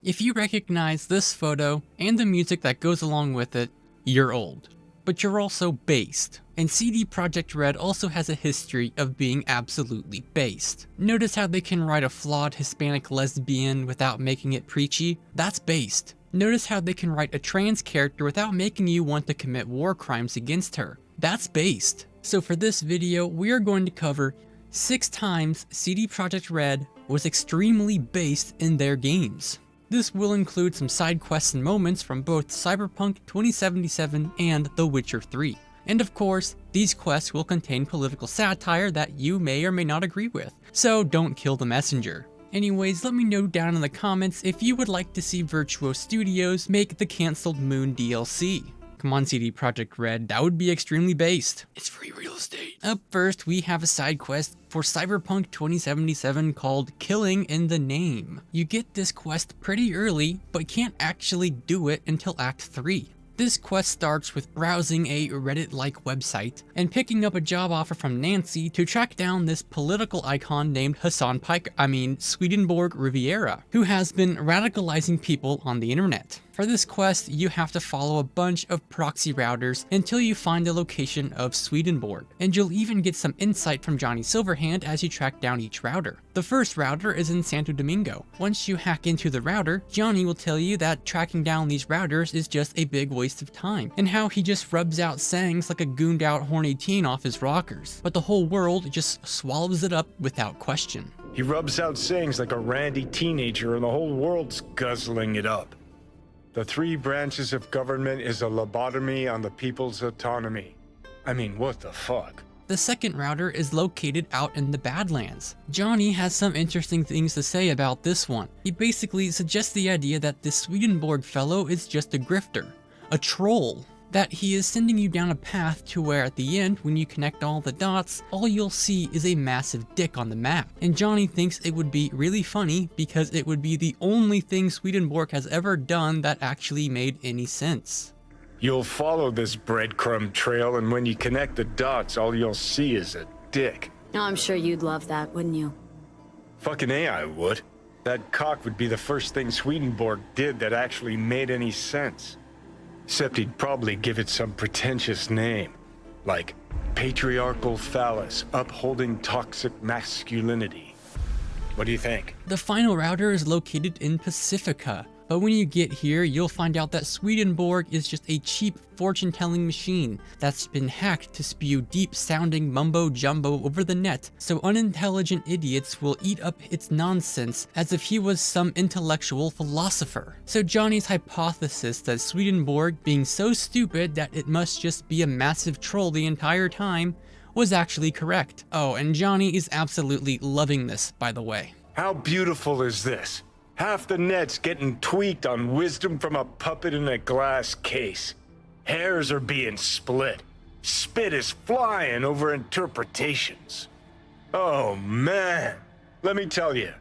If you recognize this photo and the music that goes along with it, you're old. But you're also based, and CD Projekt Red also has a history of being absolutely based. Notice how they can write a flawed Hispanic lesbian without making it preachy? That's based. Notice how they can write a trans character without making you want to commit war crimes against her? That's based. So for this video, we are going to cover 6 times CD Projekt Red was extremely based in their games. This will include some side quests and moments from both Cyberpunk 2077 and The Witcher 3. And of course, these quests will contain political satire that you may or may not agree with, so don't kill the messenger. Anyways, let me know down in the comments if you would like to see Virtuos Studios make the cancelled Moon DLC. Come on, CD Projekt Red, that would be extremely based. It's free real estate. Up first, we have a side quest for Cyberpunk 2077 called Killing in the Name. You get this quest pretty early, but can't actually do it until Act 3. This quest starts with browsing a Reddit-like website and picking up a job offer from Nancy to track down this political icon named Swedenborg Riviera, who has been radicalizing people on the internet. For this quest, you have to follow a bunch of proxy routers until you find the location of Swedenborg, and you'll even get some insight from Johnny Silverhand as you track down each router. The first router is in Santo Domingo. Once you hack into the router, Johnny will tell you that tracking down these routers is just a big waste of time, and how he just rubs out sayings like a gooned out horny teen off his rockers, but the whole world just swallows it up without question. He rubs out sayings like a randy teenager and the whole world's guzzling it up. The 3 branches of government is a lobotomy on the people's autonomy. I mean, what the fuck? The second router is located out in the Badlands. Johnny has some interesting things to say about this one. He basically suggests the idea that this Swedenborg fellow is just a grifter, a troll, that he is sending you down a path to where at the end, when you connect all the dots, all you'll see is a massive dick on the map. And Johnny thinks it would be really funny because it would be the only thing Swedenborg has ever done that actually made any sense. You'll follow this breadcrumb trail, and when you connect the dots, all you'll see is a dick. I'm sure you'd love that, wouldn't you? Fucking A, I would. That cock would be the first thing Swedenborg did that actually made any sense. Except he'd probably give it some pretentious name, like patriarchal phallus upholding toxic masculinity. What do you think? The final router is located in Pacifica, but when you get here, you'll find out that Swedenborg is just a cheap fortune-telling machine that's been hacked to spew deep-sounding mumbo-jumbo over the net, so unintelligent idiots will eat up its nonsense as if he was some intellectual philosopher. So Johnny's hypothesis that Swedenborg, being so stupid that it must just be a massive troll the entire time, was actually correct. Oh, and Johnny is absolutely loving this, by the way. How beautiful is this? Half the net's getting tweaked on wisdom from a puppet in a glass case. Hairs are being split. Spit is flying over interpretations. Oh man, let me tell you,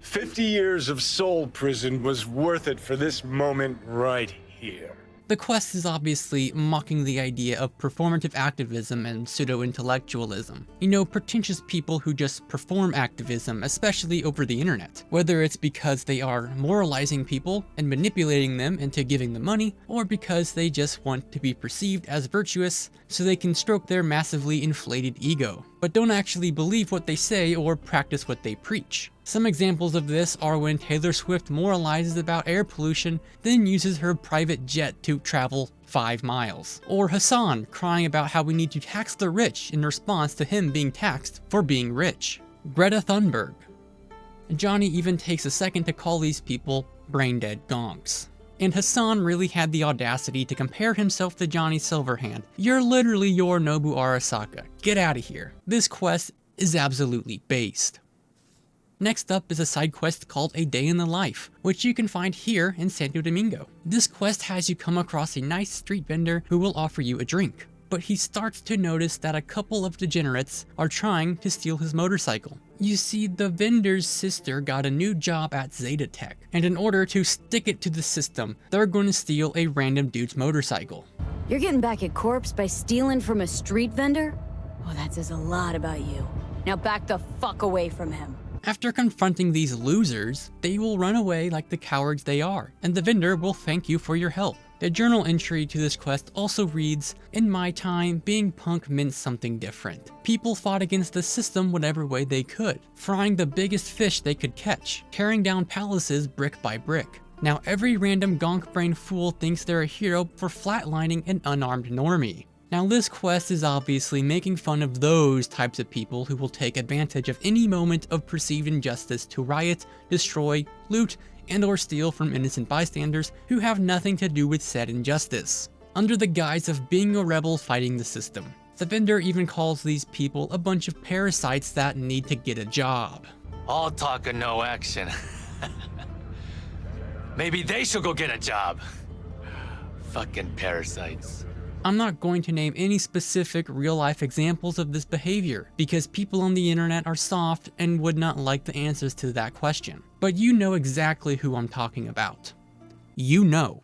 50 years of soul prison was worth it for this moment right here. The quest is obviously mocking the idea of performative activism and pseudo-intellectualism. You know, pretentious people who just perform activism, especially over the internet. Whether it's because they are moralizing people and manipulating them into giving them money, or because they just want to be perceived as virtuous so they can stroke their massively inflated ego, but don't actually believe what they say or practice what they preach. Some examples of this are when Taylor Swift moralizes about air pollution, then uses her private jet to travel 5 miles. Or Hassan crying about how we need to tax the rich in response to him being taxed for being rich. Greta Thunberg. Johnny even takes a second to call these people brain-dead gonks. And Hassan really had the audacity to compare himself to Johnny Silverhand. You're literally your Nobu Arasaka. Get out of here. This quest is absolutely based. Next up is a side quest called A Day in the Life, which you can find here in Santo Domingo. This quest has you come across a nice street vendor who will offer you a drink, but he starts to notice that a couple of degenerates are trying to steal his motorcycle. You see, the vendor's sister got a new job at Zeta Tech, and in order to stick it to the system, they're going to steal a random dude's motorcycle. You're getting back at Corpse by stealing from a street vendor? Oh, that says a lot about you. Now back the fuck away from him. After confronting these losers, they will run away like the cowards they are, and the vendor will thank you for your help. The journal entry to this quest also reads, "In my time, being punk meant something different. People fought against the system whatever way they could, frying the biggest fish they could catch, tearing down palaces brick by brick. Now every random gonk-brain fool thinks they're a hero for flatlining an unarmed normie." Now this quest is obviously making fun of those types of people who will take advantage of any moment of perceived injustice to riot, destroy, loot, and or steal from innocent bystanders who have nothing to do with said injustice, under the guise of being a rebel fighting the system. The vendor even calls these people a bunch of parasites that need to get a job. All talk and no action. Maybe they should go get a job. Fucking parasites. I'm not going to name any specific real-life examples of this behavior, because people on the internet are soft and would not like the answers to that question. But you know exactly who I'm talking about. You know.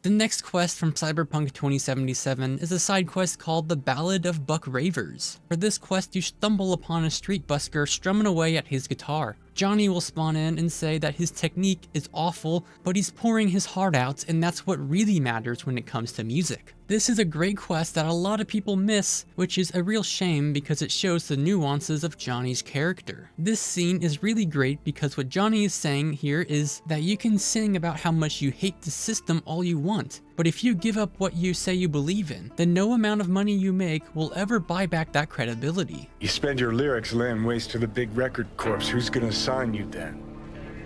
The next quest from Cyberpunk 2077 is a side quest called the Ballad of Buck Ravers. For this quest, you stumble upon a street busker strumming away at his guitar. Johnny will spawn in and say that his technique is awful, but he's pouring his heart out, and that's what really matters when it comes to music. This is a great quest that a lot of people miss, which is a real shame because it shows the nuances of Johnny's character. This scene is really great because what Johnny is saying here is that you can sing about how much you hate the system all you want, but if you give up what you say you believe in, then no amount of money you make will ever buy back that credibility. You spend your lyrics laying waste to the big record corps, who's gonna sign you then?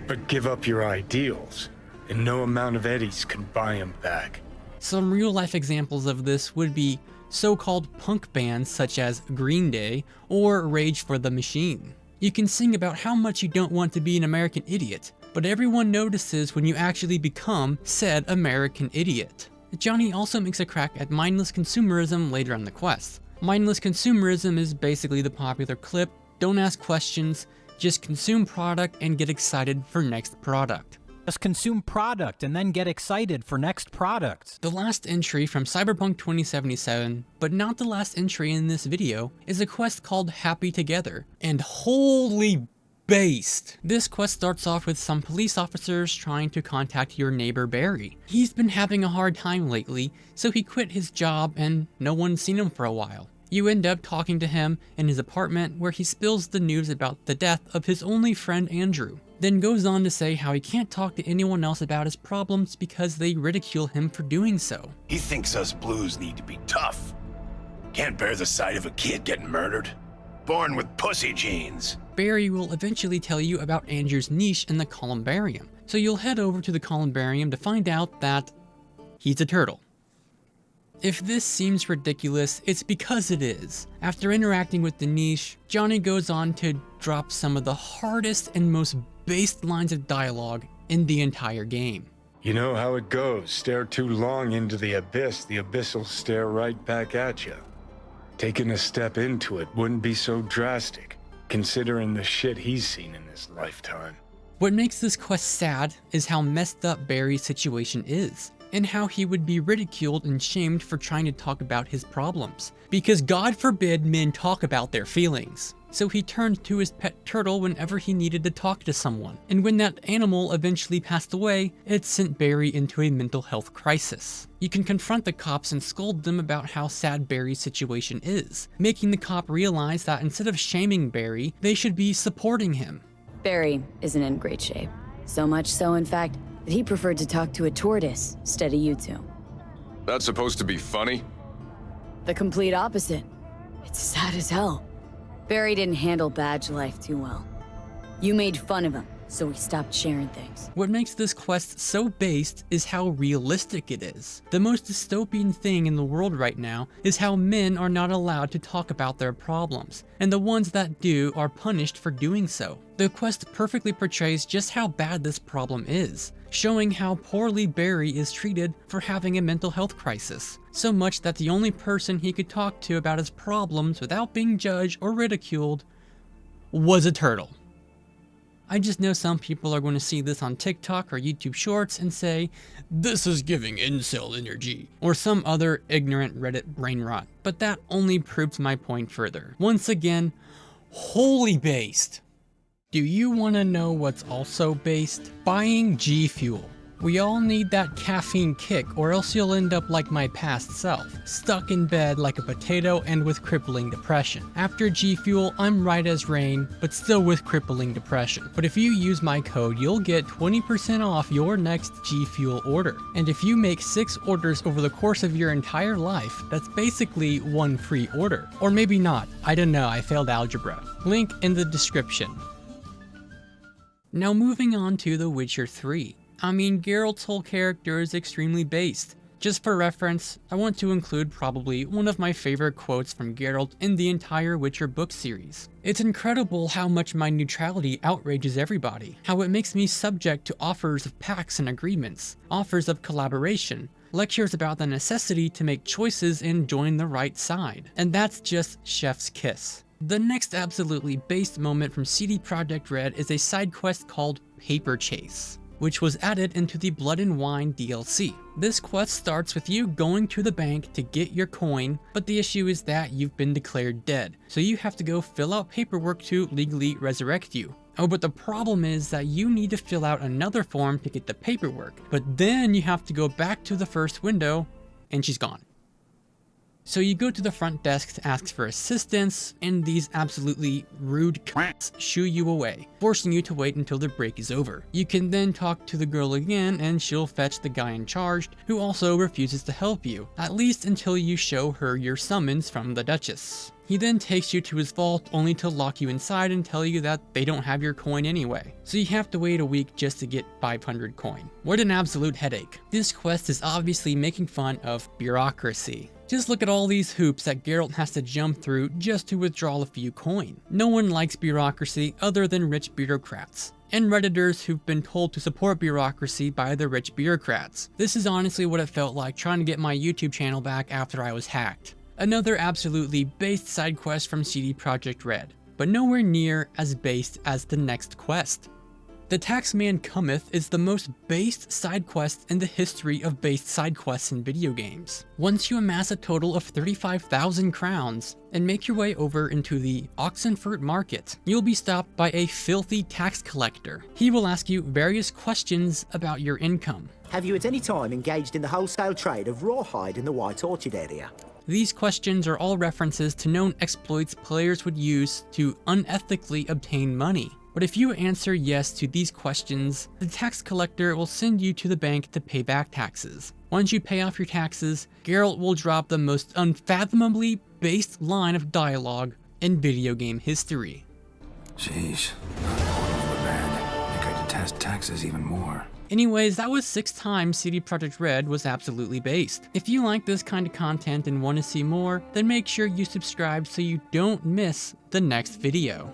But give up your ideals, and no amount of eddies can buy them back. Some real-life examples of this would be so-called punk bands such as Green Day or Rage for the Machine. You can sing about how much you don't want to be an American idiot, but everyone notices when you actually become said American idiot. Johnny also makes a crack at mindless consumerism later on the quest. Mindless consumerism is basically the popular clip, don't ask questions, just consume product and get excited for next product. Just consume product and then get excited for next product. The last entry from Cyberpunk 2077, but not the last entry in this video, is a quest called Happy Together. And holy based! This quest starts off with some police officers trying to contact your neighbor Barry. He's been having a hard time lately, so he quit his job and no one's seen him for a while. You end up talking to him in his apartment where he spills the news about the death of his only friend Andrew, then goes on to say how he can't talk to anyone else about his problems because they ridicule him for doing so. He thinks us blues need to be tough. Can't bear the sight of a kid getting murdered. Born with pussy genes. Barry will eventually tell you about Andrew's niche in the columbarium, so you'll head over to the columbarium to find out that he's a turtle. If this seems ridiculous, it's because it is. After interacting with the niche, Johnny goes on to drop some of the hardest and most based lines of dialogue in the entire game. You know how it goes. Stare too long into the abyss will stare right back at you. Taking a step into it wouldn't be so drastic, considering the shit he's seen in his lifetime. What makes this quest sad is how messed up Barry's situation is, and how he would be ridiculed and shamed for trying to talk about his problems. Because God forbid men talk about their feelings. So he turned to his pet turtle whenever he needed to talk to someone. And when that animal eventually passed away, it sent Barry into a mental health crisis. You can confront the cops and scold them about how sad Barry's situation is, making the cop realize that instead of shaming Barry, they should be supporting him. Barry isn't in great shape. So much so, in fact, that he preferred to talk to a tortoise instead of you two. That's supposed to be funny? The complete opposite. It's sad as hell. Barry didn't handle badge life too well. You made fun of him, so we stopped sharing things. What makes this quest so based is how realistic it is. The most dystopian thing in the world right now is how men are not allowed to talk about their problems, and the ones that do are punished for doing so. The quest perfectly portrays just how bad this problem is, showing how poorly Barry is treated for having a mental health crisis. So much that the only person he could talk to about his problems without being judged or ridiculed was a turtle. I just know some people are going to see this on TikTok or YouTube Shorts and say, "This is giving incel energy," or some other ignorant Reddit brain rot, but that only proves my point further. Once again, holy based. Do you want to know what's also based? Buying G Fuel. We all need that caffeine kick, or else you'll end up like my past self, stuck in bed like a potato and with crippling depression. After G Fuel, I'm right as rain, but still with crippling depression. But if you use my code, you'll get 20% off your next G Fuel order. And if you make 6 orders over the course of your entire life, that's basically 1 free order. Or maybe not, I don't know, I failed algebra. Link in the description. Now moving on to The Witcher 3. I mean, Geralt's whole character is extremely based. Just for reference, I want to include probably one of my favorite quotes from Geralt in the entire Witcher book series. It's incredible how much my neutrality outrages everybody, how it makes me subject to offers of pacts and agreements, offers of collaboration, lectures about the necessity to make choices and join the right side. And that's just chef's kiss. The next absolutely based moment from CD Projekt Red is a side quest called Paper Chase, which was added into the Blood and Wine DLC. This quest starts with you going to the bank to get your coin, but the issue is that you've been declared dead, so you have to go fill out paperwork to legally resurrect you. Oh, but the problem is that you need to fill out another form to get the paperwork, but then you have to go back to the first window, and she's gone. So you go to the front desk to ask for assistance, and these absolutely rude cunts shoo you away, forcing you to wait until the break is over. You can then talk to the girl again, and she'll fetch the guy in charge, who also refuses to help you, at least until you show her your summons from the Duchess. He then takes you to his vault only to lock you inside and tell you that they don't have your coin anyway. So you have to wait a week just to get 500 coin. What an absolute headache. This quest is obviously making fun of bureaucracy. Just look at all these hoops that Geralt has to jump through just to withdraw a few coin. No one likes bureaucracy other than rich bureaucrats, and Redditors who've been told to support bureaucracy by the rich bureaucrats. This is honestly what it felt like trying to get my YouTube channel back after I was hacked. Another absolutely based side quest from CD Projekt Red, but nowhere near as based as the next quest. The Taxman Cometh is the most based side quest in the history of based side quests in video games. Once you amass a total of 35,000 crowns and make your way over into the Oxenfurt market, you'll be stopped by a filthy tax collector. He will ask you various questions about your income. Have you at any time engaged in the wholesale trade of rawhide in the White Orchard area? These questions are all references to known exploits players would use to unethically obtain money. But if you answer yes to these questions, the tax collector will send you to the bank to pay back taxes. Once you pay off your taxes, Geralt will drop the most unfathomably based line of dialogue in video game history. Sheesh, not all over bad. I think I detest taxes even more. Anyways, that was 6 times CD Projekt Red was absolutely based. If you like this kind of content and want to see more, then make sure you subscribe so you don't miss the next video.